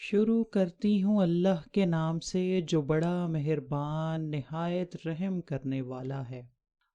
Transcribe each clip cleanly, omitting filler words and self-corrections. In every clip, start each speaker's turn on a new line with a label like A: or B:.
A: شروع کرتی ہوں اللہ کے نام سے جو بڑا مہربان نہایت رحم کرنے والا ہے۔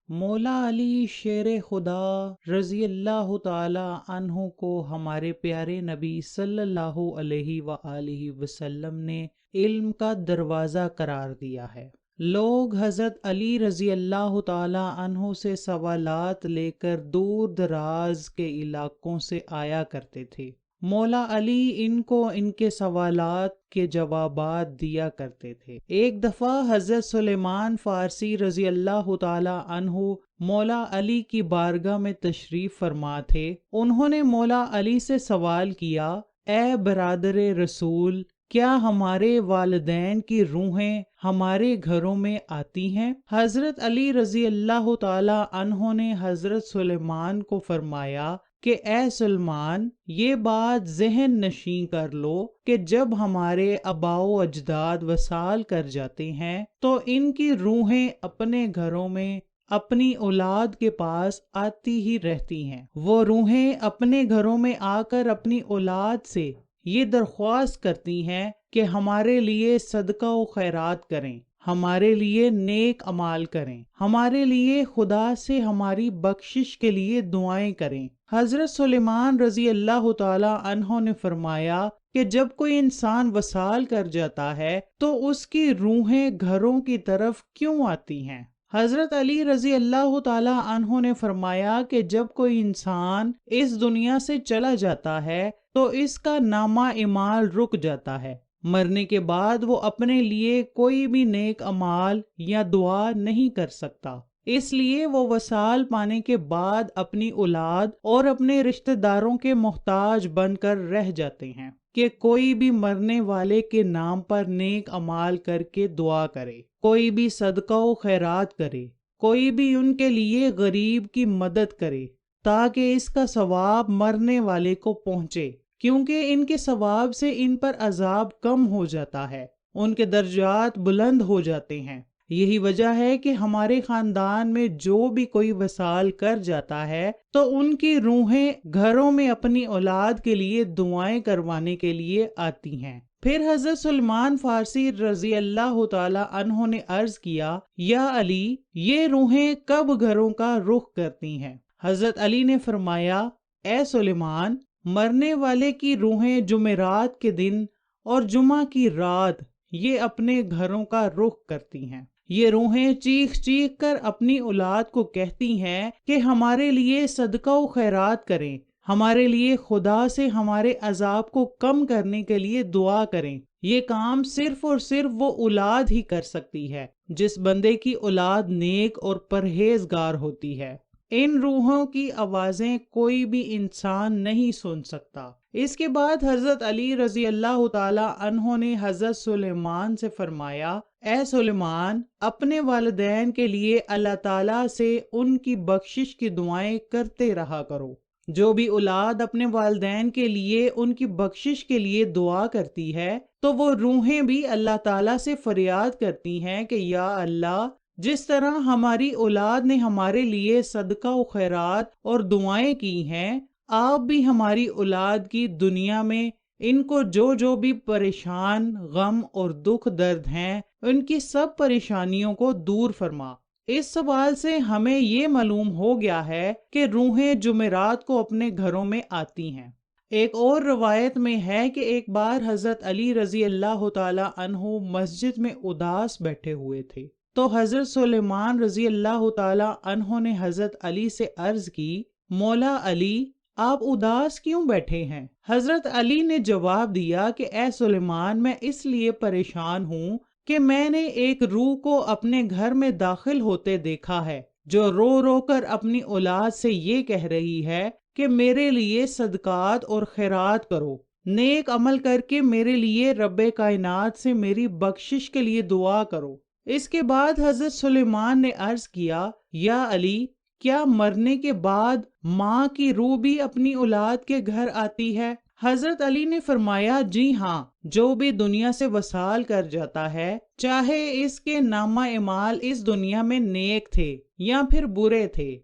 A: مولا علی شیر خدا رضی اللہ تعالی عنہ کو ہمارے پیارے نبی صلی اللہ علیہ وآلہ وسلم نے علم کا دروازہ قرار دیا ہے۔ لوگ حضرت علی رضی اللہ تعالی عنہ سے سوالات لے کر دور دراز کے علاقوں سے آیا کرتے تھے۔ مولا علی ان کو ان کے سوالات کے جوابات دیا کرتے تھے۔ ایک دفعہ حضرت سلیمان فارسی رضی اللہ تعالی عنہ مولا علی کی بارگاہ میں تشریف فرما تھے۔ انہوں نے مولا علی سے سوال کیا، اے برادر رسول، کیا ہمارے والدین کی روحیں ہمارے گھروں میں آتی ہیں؟ حضرت علی رضی اللہ تعالی عنہ نے حضرت سلیمان کو فرمایا کہ اے سلمان، یہ بات ذہن نشین کر لو کہ جب ہمارے آباء و اجداد وصال کر جاتے ہیں تو ان کی روحیں اپنے گھروں میں اپنی اولاد کے پاس آتی ہی رہتی ہیں۔ وہ روحیں اپنے گھروں میں آ کر اپنی اولاد سے یہ درخواست کرتی ہیں کہ ہمارے لیے صدقہ و خیرات کریں، ہمارے لیے نیک اعمال کریں، ہمارے لیے خدا سے ہماری بخشش کے لیے دعائیں کریں۔ حضرت سلیمان رضی اللہ تعالی عنہ نے فرمایا کہ جب کوئی انسان وصال کر جاتا ہے تو اس کی روحیں گھروں کی طرف کیوں آتی ہیں؟ حضرت علی رضی اللہ تعالی عنہ نے فرمایا کہ جب کوئی انسان اس دنیا سے چلا جاتا ہے تو اس کا نامہ اعمال رک جاتا ہے۔ مرنے کے بعد وہ اپنے لیے کوئی بھی نیک اعمال یا دعا نہیں کر سکتا، اس لیے وہ وصال پانے کے بعد اپنی اولاد اور اپنے رشتہ داروں کے محتاج بن کر رہ جاتے ہیں کہ کوئی بھی مرنے والے کے نام پر نیک اعمال کر کے دعا کرے، کوئی بھی صدقہ و خیرات کرے، کوئی بھی ان کے لیے غریب کی مدد کرے تاکہ اس کا ثواب مرنے والے کو پہنچے، کیونکہ ان کے ثواب سے ان پر عذاب کم ہو جاتا ہے، ان کے درجات بلند ہو جاتے ہیں۔ یہی وجہ ہے کہ ہمارے خاندان میں جو بھی کوئی وصال کر جاتا ہے تو ان کی روحیں گھروں میں اپنی اولاد کے لیے دعائیں کروانے کے لیے آتی ہیں۔ پھر حضرت سلیمان فارسی رضی اللہ تعالی عنہ نے عرض کیا، یا علی، یہ روحیں کب گھروں کا رخ کرتی ہیں؟ حضرت علی نے فرمایا، اے سلیمان، مرنے والے کی روحیں جمعرات کے دن اور جمعہ کی رات یہ اپنے گھروں کا رخ کرتی ہیں۔ یہ روحیں چیخ چیخ کر اپنی اولاد کو کہتی ہیں کہ ہمارے لیے صدقہ و خیرات کریں، ہمارے لیے خدا سے ہمارے عذاب کو کم کرنے کے لیے دعا کریں۔ یہ کام صرف اور صرف وہ اولاد ہی کر سکتی ہے جس بندے کی اولاد نیک اور پرہیزگار ہوتی ہے۔ ان روحوں کی آوازیں کوئی بھی انسان نہیں سن سکتا۔ اس کے بعد حضرت علی رضی اللہ تعالی عنہ نے حضرت سلیمان سے فرمایا، اے سلیمان، اپنے والدین کے لیے اللہ تعالیٰ سے ان کی بخشش کی دعائیں کرتے رہا کرو۔ جو بھی اولاد اپنے والدین کے لیے ان کی بخشش کے لیے دعا کرتی ہے تو وہ روحیں بھی اللہ تعالیٰ سے فریاد کرتی ہیں کہ یا اللہ، جس طرح ہماری اولاد نے ہمارے لیے صدقہ و خیرات اور دعائیں کی ہیں، آپ بھی ہماری اولاد کی دنیا میں ان کو جو بھی پریشان، غم اور دکھ درد ہیں، ان کی سب پریشانیوں کو دور فرما۔ اس سوال سے ہمیں یہ معلوم ہو گیا ہے کہ روحیں جمعرات کو اپنے گھروں میں آتی ہیں۔ ایک اور روایت میں ہے کہ ایک بار حضرت علی رضی اللہ تعالی عنہ مسجد میں اداس بیٹھے ہوئے تھے تو حضرت سلیمان رضی اللہ تعالی عنہ نے حضرت علی سے عرض کی، مولا علی، آپ اداس کیوں بیٹھے ہیں؟ حضرت علی نے جواب دیا کہ اے سلیمان، میں اس لیے پریشان ہوں کہ میں نے ایک روح کو اپنے گھر میں داخل ہوتے دیکھا ہے جو رو رو کر اپنی اولاد سے یہ کہہ رہی ہے کہ میرے لیے صدقات اور خیرات کرو، نیک عمل کر کے میرے لیے رب کائنات سے میری بخشش کے لیے دعا کرو۔ اس کے بعد حضرت سلیمان نے عرض کیا، یا علی، کیا مرنے کے بعد ماں کی روح بھی اپنی اولاد کے گھر آتی ہے؟ حضرت علی نے فرمایا، جی ہاں، جو بھی دنیا سے وصال کر جاتا ہے، چاہے اس کے نامہ اعمال اس دنیا میں نیک تھے یا پھر برے تھے،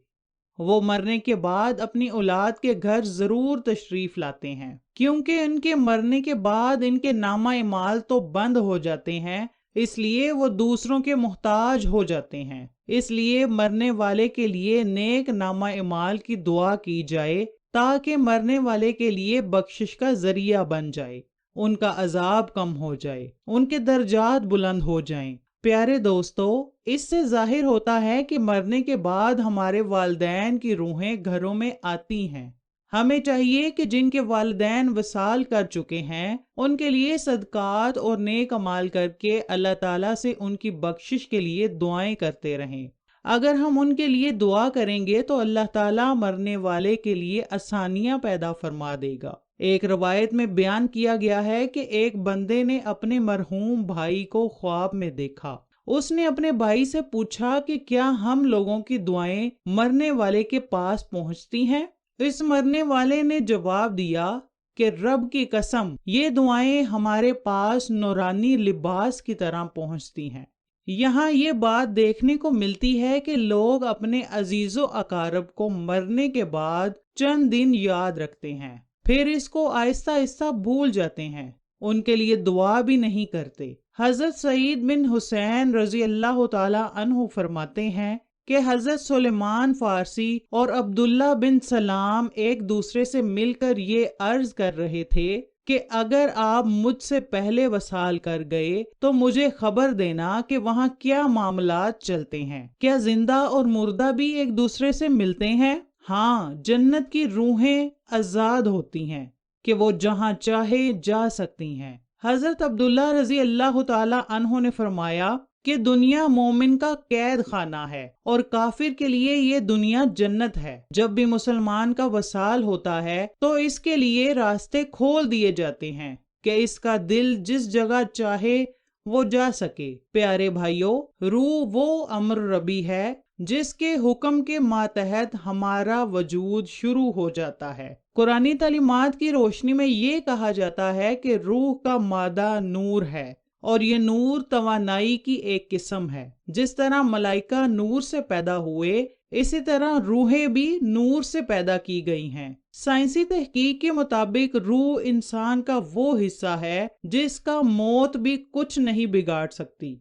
A: وہ مرنے کے بعد اپنی اولاد کے گھر ضرور تشریف لاتے ہیں، کیونکہ ان کے مرنے کے بعد ان کے نامہ اعمال تو بند ہو جاتے ہیں، اس لیے وہ دوسروں کے محتاج ہو جاتے ہیں۔ اس لیے مرنے والے کے لیے نیک نامہ اعمال کی دعا کی جائے تاکہ مرنے والے کے لیے بخشش کا ذریعہ بن جائے، ان کا عذاب کم ہو جائے، ان کے درجات بلند ہو جائیں۔ پیارے دوستو، اس سے ظاہر ہوتا ہے کہ مرنے کے بعد ہمارے والدین کی روحیں گھروں میں آتی ہیں۔ ہمیں چاہیے کہ جن کے والدین وصال کر چکے ہیں ان کے لیے صدقات اور نیک اعمال کر کے اللہ تعالیٰ سے ان کی بخشش کے لیے دعائیں کرتے رہیں۔ اگر ہم ان کے لیے دعا کریں گے تو اللہ تعالیٰ مرنے والے کے لیے آسانیاں پیدا فرما دے گا۔ ایک روایت میں بیان کیا گیا ہے کہ ایک بندے نے اپنے مرحوم بھائی کو خواب میں دیکھا۔ اس نے اپنے بھائی سے پوچھا کہ کیا ہم لوگوں کی دعائیں مرنے والے کے پاس پہنچتی ہیں؟ اس مرنے والے نے جواب دیا کہ رب کی قسم، یہ دعائیں ہمارے پاس نورانی لباس کی طرح پہنچتی ہیں۔ یہاں یہ بات دیکھنے کو ملتی ہے کہ لوگ اپنے عزیز و اقارب کو مرنے کے بعد چند دن یاد رکھتے ہیں، پھر اس کو آہستہ آہستہ بھول جاتے ہیں، ان کے لیے دعا بھی نہیں کرتے۔ حضرت سعید بن حسین رضی اللہ تعالی عنہ فرماتے ہیں کہ حضرت سلیمان فارسی اور عبداللہ بن سلام ایک دوسرے سے مل کر یہ عرض کر رہے تھے کہ اگر آپ مجھ سے پہلے وصال کر گئے تو مجھے خبر دینا کہ وہاں کیا معاملات چلتے ہیں، کیا زندہ اور مردہ بھی ایک دوسرے سے ملتے ہیں؟ ہاں، جنت کی روحیں آزاد ہوتی ہیں کہ وہ جہاں چاہے جا سکتی ہیں۔ حضرت عبداللہ رضی اللہ تعالی عنہ نے فرمایا کہ دنیا مومن کا قید خانہ ہے اور کافر کے لیے یہ دنیا جنت ہے۔ جب بھی مسلمان کا وصال ہوتا ہے تو اس کے لیے راستے کھول دیے جاتے ہیں کہ اس کا دل جس جگہ چاہے وہ جا سکے۔ پیارے بھائیو، روح وہ امر ربی ہے جس کے حکم کے ماتحت ہمارا وجود شروع ہو جاتا ہے۔ قرآنی تعلیمات کی روشنی میں یہ کہا جاتا ہے کہ روح کا مادہ نور ہے اور یہ نور توانائی کی ایک قسم ہے۔ جس طرح ملائکہ نور سے پیدا ہوئے، اسی طرح روحیں بھی نور سے پیدا کی گئی ہیں۔ سائنسی تحقیق کے مطابق روح انسان کا وہ حصہ ہے جس کا موت بھی کچھ نہیں بگاڑ سکتی۔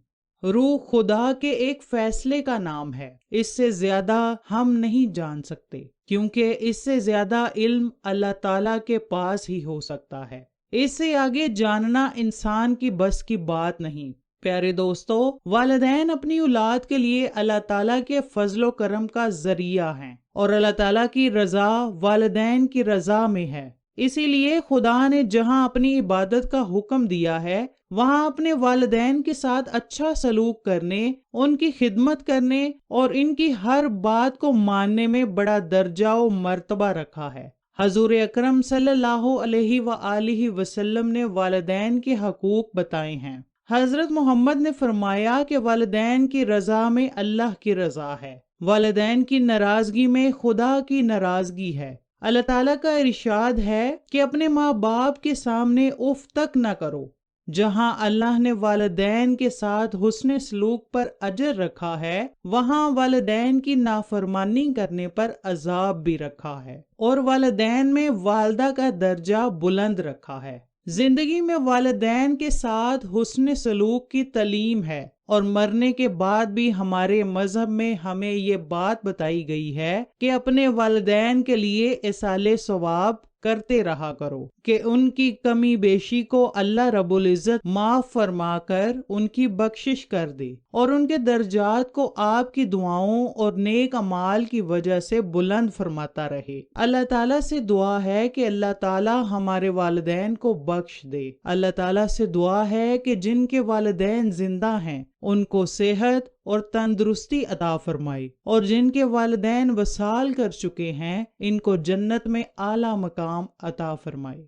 A: روح خدا کے ایک فیصلے کا نام ہے، اس سے زیادہ ہم نہیں جان سکتے، کیونکہ اس سے زیادہ علم اللہ تعالیٰ کے پاس ہی ہو سکتا ہے۔ اس سے آگے جاننا انسان کی بس کی بات نہیں۔ پیارے دوستو، والدین اپنی اولاد کے لیے اللہ تعالیٰ کے فضل و کرم کا ذریعہ ہیں، اور اللہ تعالیٰ کی رضا والدین کی رضا میں ہے۔ اسی لیے خدا نے جہاں اپنی عبادت کا حکم دیا ہے، وہاں اپنے والدین کے ساتھ اچھا سلوک کرنے، ان کی خدمت کرنے اور ان کی ہر بات کو ماننے میں بڑا درجہ و مرتبہ رکھا ہے۔ حضور اکرم صلی اللہ علیہ وآلہ وسلم نے والدین کے حقوق بتائے ہیں۔ حضرت محمد نے فرمایا کہ والدین کی رضا میں اللہ کی رضا ہے، والدین کی ناراضگی میں خدا کی ناراضگی ہے۔ اللہ تعالیٰ کا ارشاد ہے کہ اپنے ماں باپ کے سامنے اف تک نہ کرو۔ جہاں اللہ نے والدین کے ساتھ حسن سلوک پر اجر رکھا ہے، وہاں والدین کی نافرمانی کرنے پر عذاب بھی رکھا ہے، اور والدین میں والدہ کا درجہ بلند رکھا ہے۔ زندگی میں والدین کے ساتھ حسن سلوک کی تعلیم ہے، اور مرنے کے بعد بھی ہمارے مذہب میں ہمیں یہ بات بتائی گئی ہے کہ اپنے والدین کے لیے ایصال ثواب کرتے رہا کرو کہ ان کی کمی بیشی کو اللہ رب العزت معاف فرما کر ان کی بخشش کر دے، اور ان کے درجات کو آپ کی دعاؤں اور نیک اعمال کی وجہ سے بلند فرماتا رہے۔ اللہ تعالیٰ سے دعا ہے کہ اللہ تعالیٰ ہمارے والدین کو بخش دے۔ اللہ تعالیٰ سے دعا ہے کہ جن کے والدین زندہ ہیں ان کو صحت اور تندرستی عطا فرمائے، اور جن کے والدین وصال کر چکے ہیں ان کو جنت میں اعلیٰ مقام عطا فرمائے۔